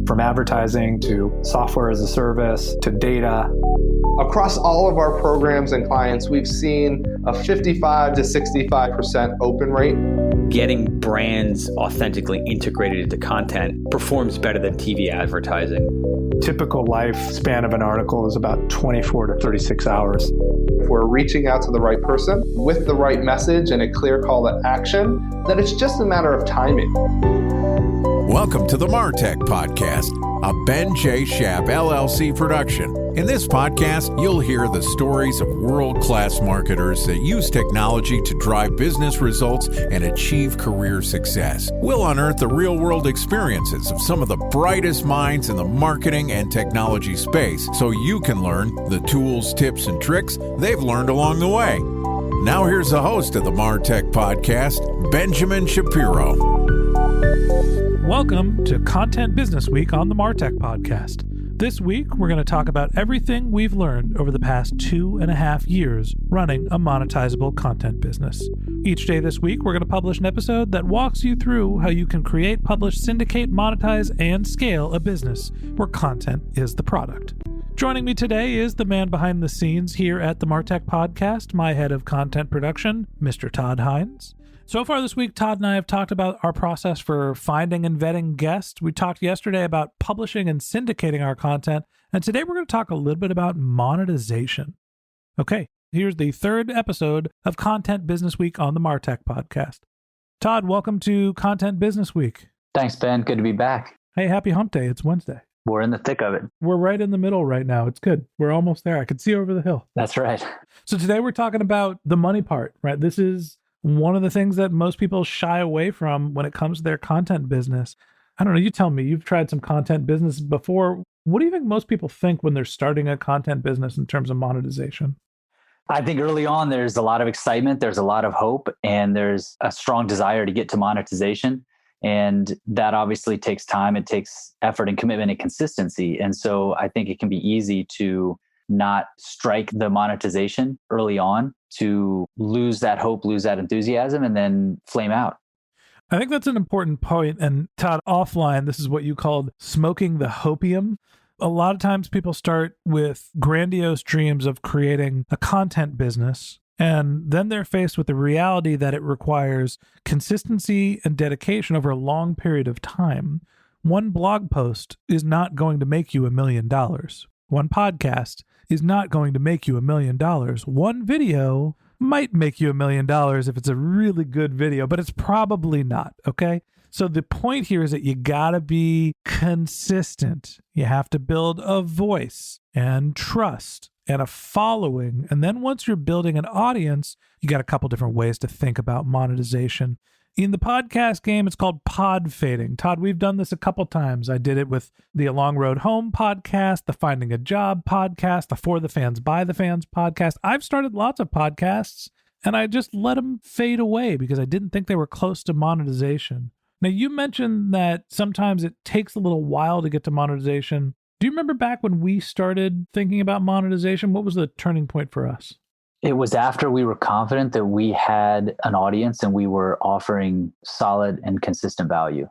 From advertising to software as a service to data. Across all of our programs and clients, we've seen a 55 to 65% open rate. Getting brands authentically integrated into content performs better than TV advertising. Typical lifespan of an article is about 24 to 36 hours. If we're reaching out to the right person with the right message and a clear call to action, then it's just a matter of timing. Welcome to the MarTech Podcast, a Ben J. Schaap LLC production. In this podcast, you'll hear the stories of world-class marketers that use technology to drive business results and achieve career success. We'll unearth the real-world experiences of some of the brightest minds in the marketing and technology space so you can learn the tools, tips, and tricks they've learned along the way. Now here's the host of the MarTech Podcast, Benjamin Shapiro. Welcome to Content Business Week on the MarTech Podcast. This week, we're going to talk about everything we've learned over the past 2.5 years running a monetizable content business. Each day this week, we're going to publish an episode that walks you through how you can create, publish, syndicate, monetize, and scale a business where content is the product. Joining me today is the man behind the scenes here at the MarTech Podcast, my head of content production, Mr. Todd Hines. So far this week, Todd and I have talked about our process for finding and vetting guests. We talked yesterday about publishing and syndicating our content. And today we're going to talk a little bit about monetization. Okay, here's the third episode of Content Business Week on the MarTech Podcast. Todd, welcome to Content Business Week. Thanks, Ben. Good to be back. Hey, happy hump day. It's Wednesday. We're in the thick of it. We're right in the middle right now. It's good. We're almost there. I can see over the hill. That's right. So today we're talking about the money part, right? This is one of the things that most people shy away from when it comes to their content business. I don't know, you tell me, you've tried some content business before. What do you think most people think when they're starting a content business in terms of monetization? I think early on, there's a lot of excitement, there's a lot of hope, and there's a strong desire to get to monetization. And that obviously takes time. It takes effort and commitment and consistency. And so I think it can be easy to not strike the monetization early on, to lose that hope, lose that enthusiasm, and then flame out. I think that's an important point. And Todd, offline, this is what you called smoking the hopium. A lot of times people start with grandiose dreams of creating a content business, and then they're faced with the reality that it requires consistency and dedication over a long period of time. One blog post is not going to make you $1 million. One podcast is not going to make you $1 million. One video might make you $1 million if it's a really good video, but it's probably not, okay? So the point here is that you gotta be consistent. You have to build a voice and trust and a following. And then once you're building an audience, you got a couple different ways to think about monetization. In the podcast game, it's called pod fading. Todd, we've done this a couple times. I did it with the A Long Road Home podcast, the Finding a Job podcast, the For the Fans, By the Fans podcast. I've started lots of podcasts, and I just let them fade away because I didn't think they were close to monetization. Now, you mentioned that sometimes it takes a little while to get to monetization. Do you remember back when we started thinking about monetization? What was the turning point for us? It was after we were confident that we had an audience and we were offering solid and consistent value.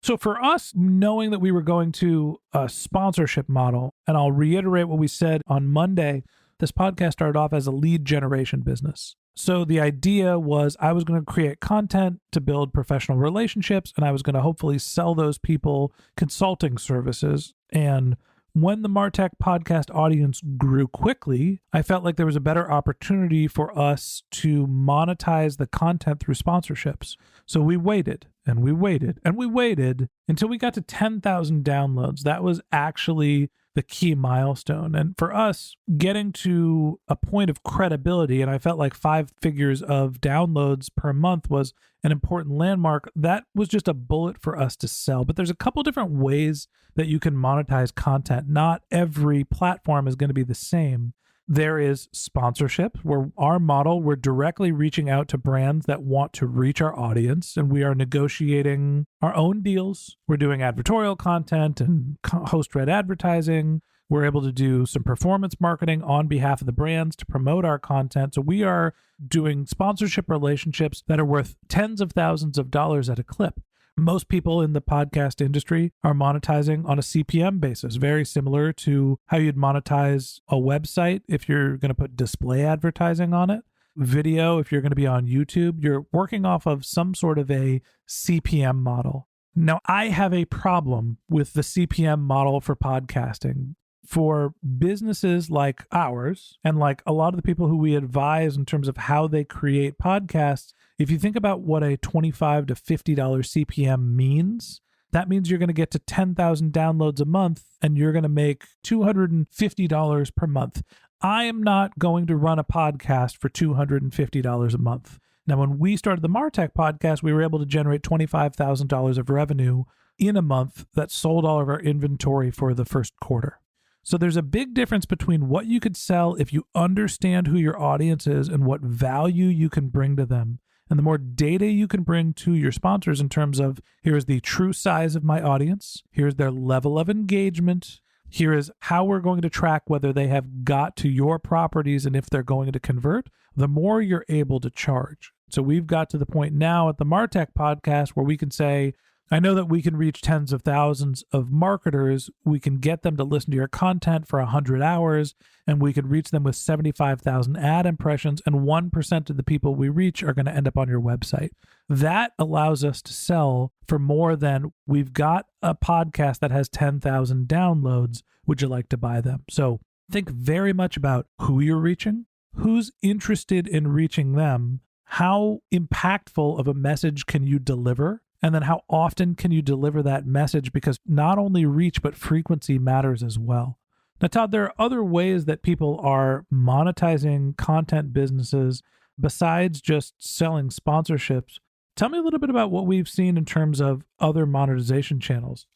So for us, knowing that we were going to a sponsorship model, and I'll reiterate what we said on Monday, this podcast started off as a lead generation business. So the idea was I was going to create content to build professional relationships, and I was going to hopefully sell those people consulting services. And when the MarTech podcast audience grew quickly, I felt like there was a better opportunity for us to monetize the content through sponsorships. So we waited and we waited and we waited until we got to 10,000 downloads. That was actually the key milestone. And for us, getting to a point of credibility, and I felt like 5 figures of downloads per month was an important landmark. That was just a bullet for us to sell. But there's a couple different ways that you can monetize content. Not every platform is going to be the same. There is sponsorship, where our model, we're directly reaching out to brands that want to reach our audience, and we are negotiating our own deals. We're doing advertorial content and host-read advertising. We're able to do some performance marketing on behalf of the brands to promote our content. So we are doing sponsorship relationships that are worth tens of thousands of dollars at a clip. Most people in the podcast industry are monetizing on a CPM basis, very similar to how you'd monetize a website if you're going to put display advertising on it. Video, if you're going to be on YouTube, you're working off of some sort of a CPM model. Now, I have a problem with the CPM model for podcasting. For businesses like ours, and like a lot of the people who we advise in terms of how they create podcasts, if you think about what a $25 to $50 CPM means, that means you're going to get to 10,000 downloads a month and you're going to make $250 per month. I am not going to run a podcast for $250 a month. Now, when we started the MarTech podcast, we were able to generate $25,000 of revenue in a month that sold all of our inventory for the first quarter. So there's a big difference between what you could sell if you understand who your audience is and what value you can bring to them. And the more data you can bring to your sponsors in terms of, here's the true size of my audience, here's their level of engagement, here is how we're going to track whether they have got to your properties and if they're going to convert, the more you're able to charge. So we've got to the point now at the MarTech podcast where we can say, I know that we can reach tens of thousands of marketers. We can get them to listen to your content for 100 hours, and we can reach them with 75,000 ad impressions, and 1% of the people we reach are going to end up on your website. That allows us to sell for more than we've got a podcast that has 10,000 downloads. Would you like to buy them? So think very much about who you're reaching, who's interested in reaching them, how impactful of a message can you deliver, and then how often can you deliver that message? Because not only reach, but frequency matters as well. Now, Todd, there are other ways that people are monetizing content businesses besides just selling sponsorships. Tell me a little bit about what we've seen in terms of other monetization channels.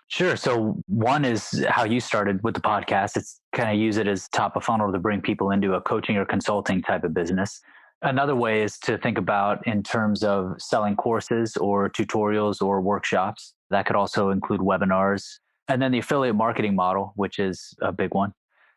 Sure. So one is how you started with the podcast. It's kind of use it as top of funnel to bring people into a coaching or consulting type of business. Another way is to think about in terms of selling courses or tutorials or workshops. That could also include webinars. And then the affiliate marketing model, which is a big one.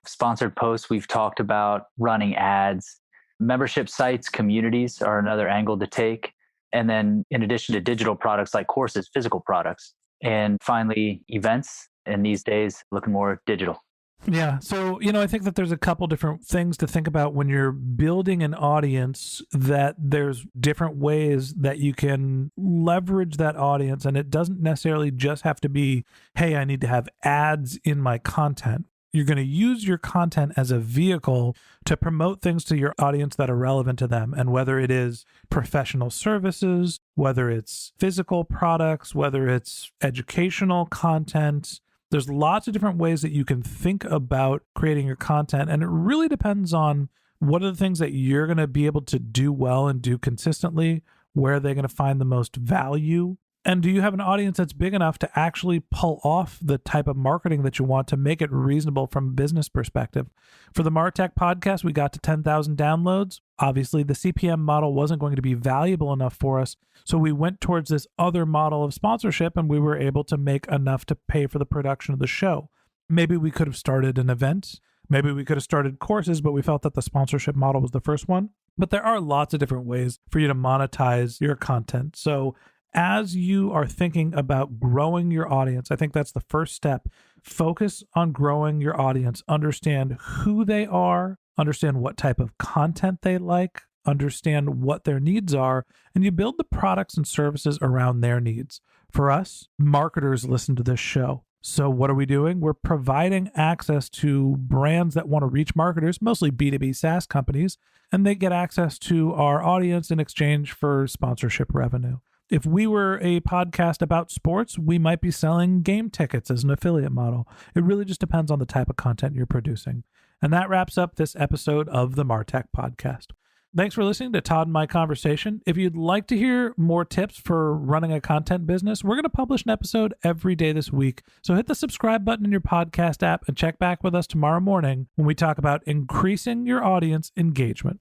Sponsored posts, we've talked about running ads. Membership sites, communities are another angle to take. And then in addition to digital products like courses, physical products. And finally, events. And these days, looking more digital. Yeah. So, I think that there's a couple different things to think about when you're building an audience, that there's different ways that you can leverage that audience. And it doesn't necessarily just have to be, hey, I need to have ads in my content. You're going to use your content as a vehicle to promote things to your audience that are relevant to them. And whether it is professional services, whether it's physical products, whether it's educational content, there's lots of different ways that you can think about creating your content. And it really depends on what are the things that you're going to be able to do well and do consistently, where are they going to find the most value? And do you have an audience that's big enough to actually pull off the type of marketing that you want to make it reasonable from a business perspective? For the MarTech podcast, we got to 10,000 downloads. Obviously, the CPM model wasn't going to be valuable enough for us. So we went towards this other model of sponsorship, and we were able to make enough to pay for the production of the show. Maybe we could have started an event. Maybe we could have started courses, but we felt that the sponsorship model was the first one. But there are lots of different ways for you to monetize your content. So as you are thinking about growing your audience, I think that's the first step. Focus on growing your audience. Understand who they are, understand what type of content they like, understand what their needs are, and you build the products and services around their needs. For us, marketers listen to this show. So what are we doing? We're providing access to brands that want to reach marketers, mostly B2B SaaS companies, and they get access to our audience in exchange for sponsorship revenue. If we were a podcast about sports, we might be selling game tickets as an affiliate model. It really just depends on the type of content you're producing. And that wraps up this episode of the MarTech podcast. Thanks for listening to Todd and my conversation. If you'd like to hear more tips for running a content business, we're going to publish an episode every day this week. So hit the subscribe button in your podcast app and check back with us tomorrow morning when we talk about increasing your audience engagement.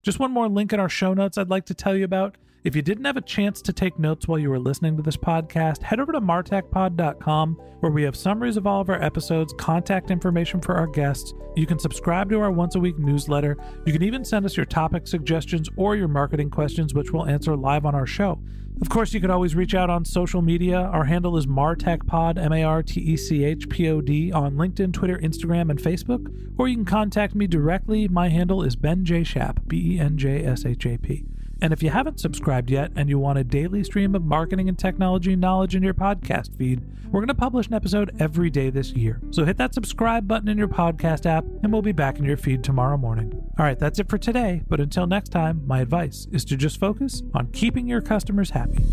Just one more link in our show notes I'd like to tell you about. If you didn't have a chance to take notes while you were listening to this podcast, head over to martechpod.com, where we have summaries of all of our episodes, contact information for our guests. You can subscribe to our once-a-week newsletter. You can even send us your topic suggestions or your marketing questions, which we'll answer live on our show. Of course, you could always reach out on social media. Our handle is MarTechPod, MarTechPod, on LinkedIn, Twitter, Instagram, and Facebook. Or you can contact me directly. My handle is Ben J. Shap, BenJShap. And if you haven't subscribed yet and you want a daily stream of marketing and technology knowledge in your podcast feed, we're going to publish an episode every day this year. So hit that subscribe button in your podcast app, and we'll be back in your feed tomorrow morning. All right, that's it for today. But until next time, my advice is to just focus on keeping your customers happy.